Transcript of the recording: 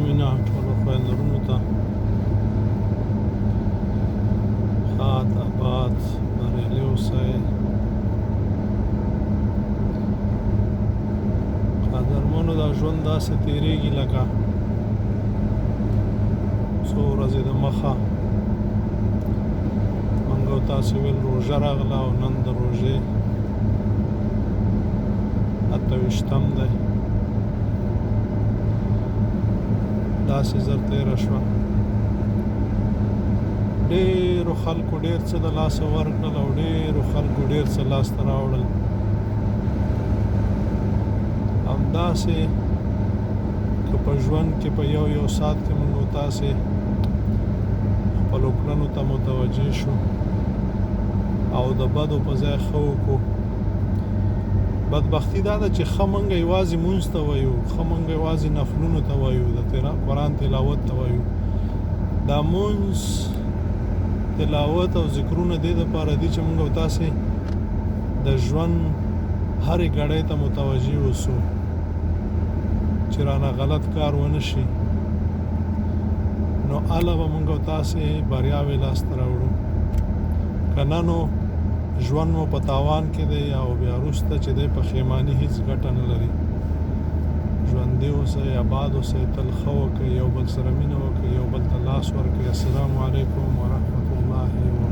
مینه ټولو خویندرونو ته ښاد آباد بریالي اوسئ. قدرمنو دا ژوند داسې تېرېږي لکه څو ورځې د مخه موږ او تاسې ویل روژه راغله او نن د روژې 28 دی. داسې زر تېره شوه. ډېرو خلکو ډېر څه د لاسه ورکړل او ډېرو خلکو ډېر څه لاسته راوړل. همداسې که په ژوند کې په یو ساعت کې موږ او تاسې خپلو کړنو ته متوجه شو او د بدو په ځای ښه وکړو. بدبختي دا ده چې ښه موږ یوازې مونځ ته وایو، ښه موږ یوازې نفلونو ته وایو، د قرآن تلاوت ته وایو. دا مونځ تلاوت او ذکرونه دې دپاره دي چې موږ او تاسې د ژوند هرې ګړۍ ته متوجه اوسو چې رانه غلط کار ونه شي، نو هله به موږ او تاسې بریاوې لاسته راوړو. که نه نو ژوند مو په تاوان کې دی او بیا وروسته چې دی پښیماني هیڅ ګټه نه لري. ژوندي اوسئ، آباد اوسئ، تل ښه وکړئ، یو بل سره مینه وکړئ، یو بل ته لاس ورکړئ. السلام علیکم ورحمة الله وبرکاته.